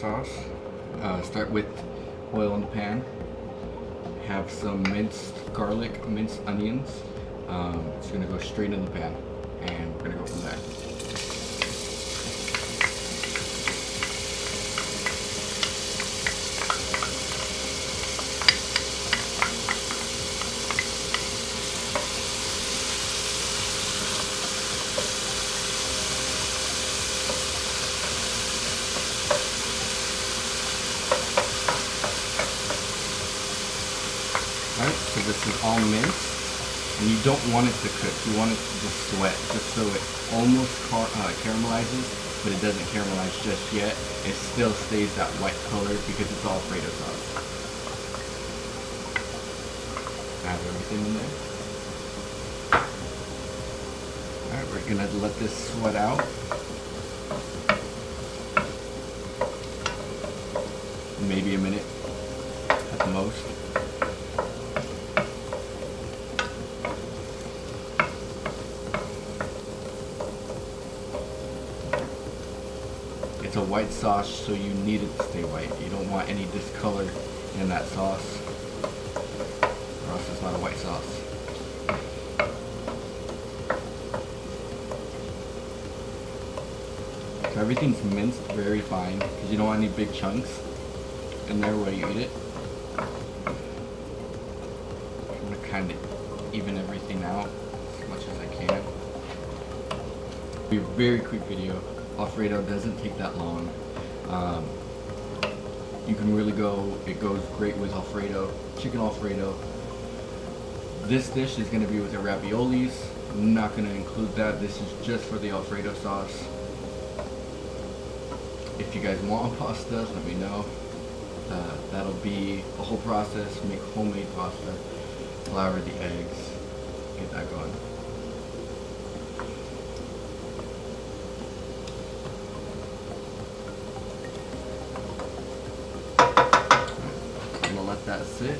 sauce. Start with oil in the pan. Have some minced garlic, minced onions. It's gonna go straight in the pan, and we're gonna go from there. Alright, so this is all minced, and you don't want it to cook. You want it to just sweat, just so it almost caramelizes, but it doesn't caramelize just yet. It still stays that white color because it's Alfredo sauce. Add everything in there. Alright, we're gonna let this sweat out. Maybe a minute at the most. It's a white sauce, so you need it to stay white. You don't want any discolor in that sauce, or else it's not a white sauce. So everything's minced very fine, because you don't want any big chunks in there while you eat it. I'm going to kind of even everything out as much as I can. It'll be a very quick video. Alfredo doesn't take that long. You can really it goes great with Alfredo, chicken Alfredo. This dish is going to be with the raviolis. I'm not going to include that. This is just for the Alfredo sauce. If you guys want pasta, let me know. That'll be a whole process. Make homemade pasta, flour the eggs, get that going. Let that sit, and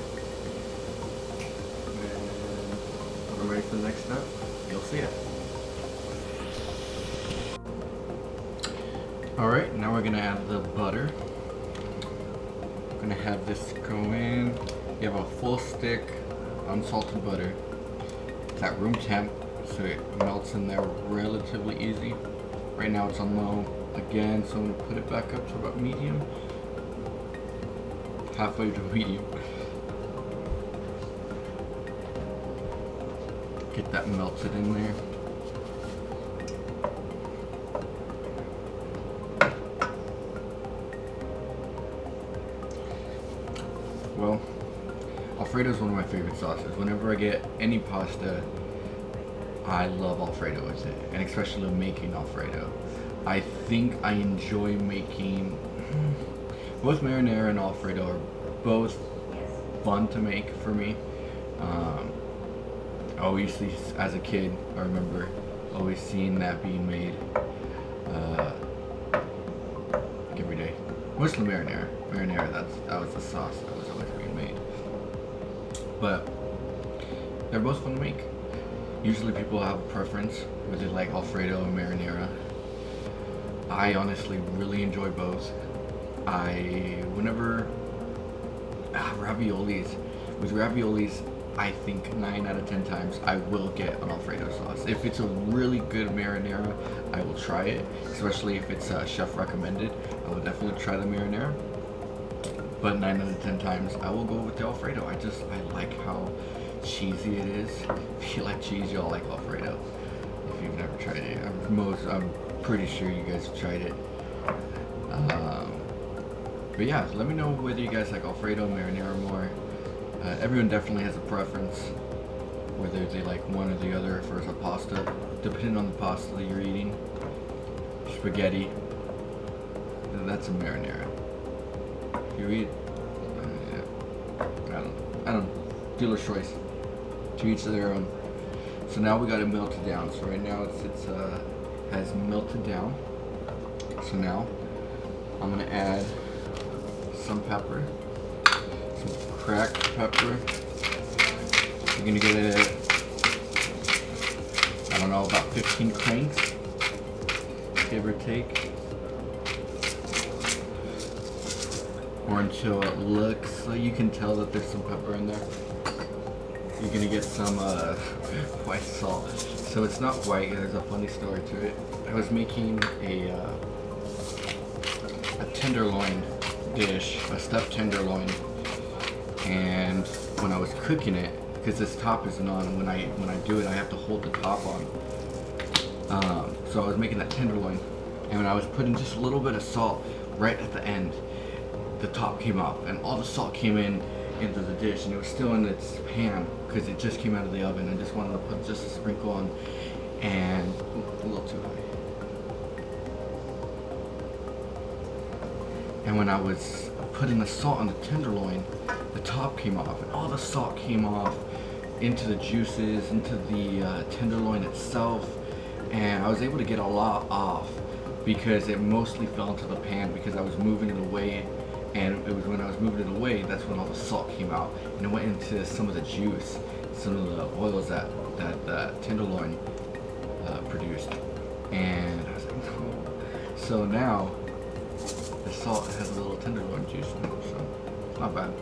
when we're ready for the next step, you'll see it. Alright, now we're going to add the butter. I'm going to have this go in. You have a full stick unsalted butter. It's at room temp, so it melts in there relatively easy. Right now it's on low again, so I'm going to put it back up to about medium. Halfway to medium. Get that melted in there. Well, Alfredo is one of my favorite sauces. Whenever I get any pasta, I love Alfredo with it, and especially making Alfredo. I think I enjoy making both marinara and Alfredo are both fun to make for me. Obviously, as a kid, I remember always seeing that being made every day. Mostly marinara. That was the sauce that was always being made. But they're both fun to make. Usually people have a preference whether they like Alfredo or marinara. I honestly really enjoy both. With raviolis, I think 9 out of 10 times I will get an Alfredo sauce. If it's a really good marinara, I will try it, especially if it's chef recommended. I will definitely try the marinara. But 9 out of 10 times, I will go with the Alfredo. I like how cheesy it is. If you like cheese, you'll like Alfredo. If you've never tried it, I'm pretty sure you guys have tried it. But yeah, let me know whether you guys like Alfredo, marinara more. Everyone definitely has a preference, whether they like one or the other for a pasta, depending on the pasta that you're eating. Spaghetti, that's a marinara. If you eat, I don't, dealer's choice. To each their own. So now we got it melted down. So right now it's has melted down. So now I'm gonna add some pepper, some cracked pepper. You're gonna get it, I don't know, about 15 cranks, give or take. or until it looks so you can tell that there's some pepper in there. You're gonna get some white salt. So it's not white. There's a funny story to it. I was making a tenderloin dish, a stuffed tenderloin, and when I was cooking it, because this top isn't on, when I do it, I have to hold the top on. So I was making that tenderloin, and when I was putting just a little bit of salt right at the end, the top came off, and all the salt came into the dish, and it was still in its pan because it just came out of the oven. I just wanted to put just a sprinkle on, and a little too high. And when I was putting the salt on the tenderloin, the top came off, and all the salt came off into the juices, into the tenderloin itself, and I was able to get a lot off because it mostly fell into the pan because I was moving it away, and it was when I was moving it away that's when all the salt came out, and it went into some of the juice, some of the oils that tenderloin produced, and I was like, no. So now the salt has a little tenderloin juice in it, so it's not bad.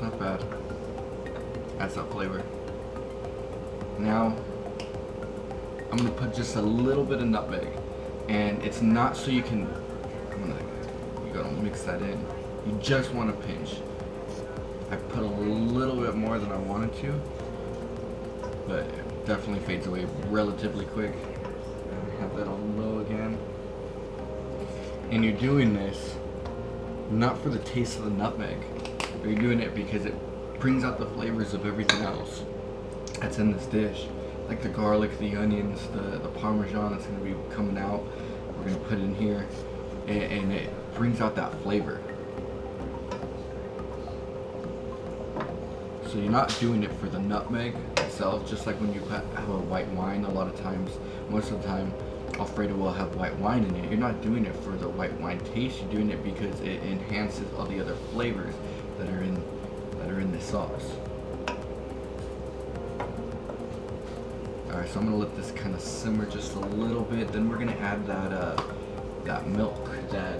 Not bad. Adds that flavor. Now I'm gonna put just a little bit of nutmeg, and it's not so you gotta mix that in. You just want to pinch. I put a little bit more than I wanted to, but it definitely fades away relatively quick. Have that on low again. And you're doing this not for the taste of the nutmeg, but you're doing it because it brings out the flavors of everything else that's in this dish, like the garlic, the onions, the parmesan that's going to be coming out. We're going to put in here, and it brings out that flavor. So you're not doing it for the nutmeg itself, just like when you have a white wine. A lot of times, most of the time, Alfredo will have white wine in it. You're not doing it for the white wine taste. You're doing it because it enhances all the other flavors that are in the sauce. Alright, so I'm gonna let this kind of simmer just a little bit. Then we're gonna add that milk, that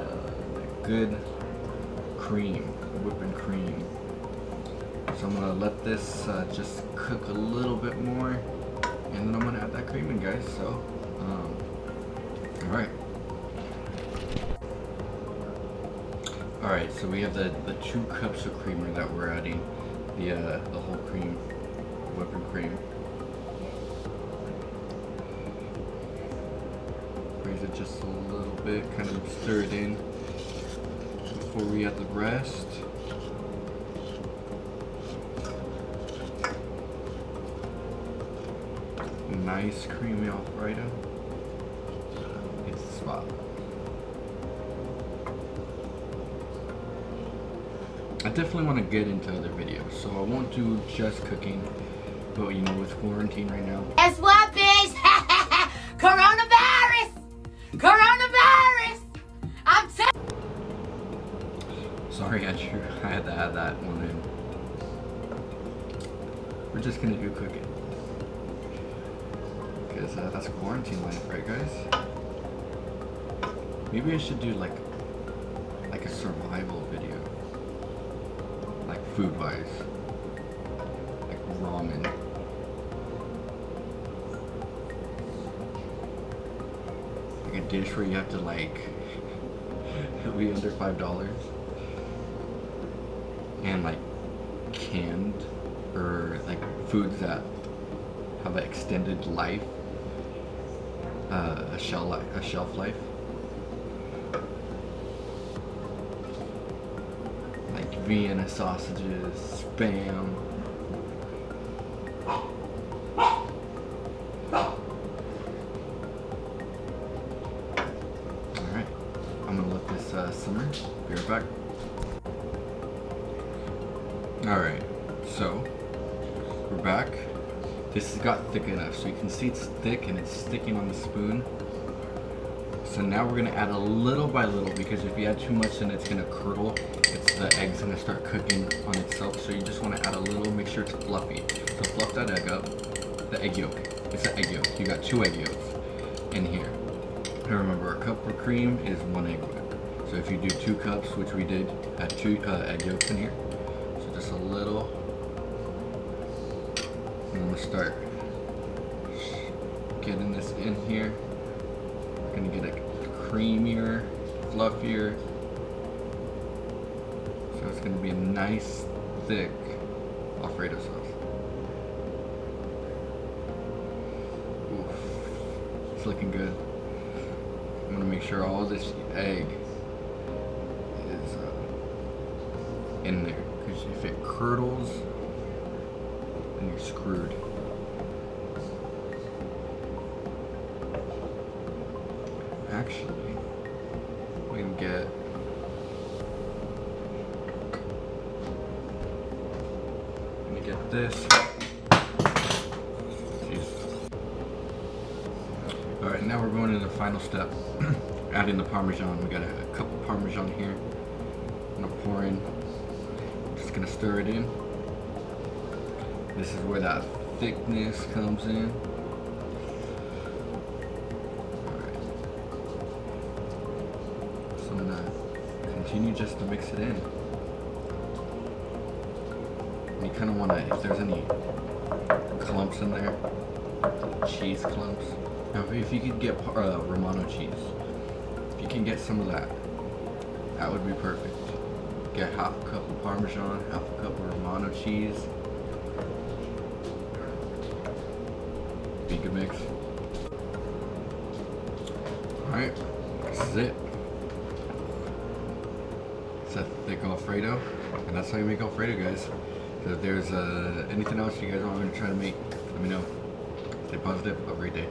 good cream, whipping cream. So I'm gonna let this just cook a little bit more, and then I'm gonna add that cream in, guys. So, alright, so we have the 2 cups of creamer that we're adding, the whole cream, whipping cream. Raise it just a little bit, kind of stir it in before we add the rest. Nice creamy Alfredo. It's the spot. I definitely want to get into other videos, so I won't do just cooking, but you know, with quarantine right now. Guess what, bitch? Coronavirus! Coronavirus! I'm Sorry, Andrew, I had to add that one in. We're just gonna do cooking. Because that's quarantine life, right, guys? Maybe I should do like a survival video, like food-wise, like ramen. Like a dish where you have to like be under $5, and like canned or like foods that have an extended life. A shelf life, like Vienna sausages, Spam. Alright, I'm gonna let this simmer. Be right back. Alright, so we're back. This has got thick enough, so you can see it's thick and it's sticking on the spoon. So now we're gonna add a little by little, because if you add too much then it's gonna curdle. The egg's gonna start cooking on itself, so you just wanna add a little, make sure it's fluffy. So fluff that egg up, the egg yolk. It's an egg yolk. You got 2 egg yolks in here. And remember, a cup of cream is 1 egg yolk. So if you do 2 cups, which we did, add 2 egg yolks in here. So just a little. And I'm gonna start getting this in here. We're gonna get it creamier, fluffier. So it's gonna be a nice, thick Alfredo sauce. Oof. It's looking good. I'm gonna make sure all this egg is in there, because if it curdles, then you're screwed. Actually, we can get this. Jeez. Alright, now we're going to the final step. Adding the Parmesan. We got a cup of Parmesan here. I'm gonna pour in. Just gonna stir it in. This is where that thickness comes in. Alright. So I'm gonna continue just to mix it in. You kind of want to, if there's any clumps in there, cheese clumps. Now, if you could get Romano cheese, if you can get some of that, that would be perfect. Get half a cup of Parmesan, half a cup of Romano cheese. Be a good mix. Alright, this is it. It's a thick Alfredo, and that's how you make Alfredo, guys. So if there's anything else you guys want me to try to make, let me know. Stay positive. Have a great day.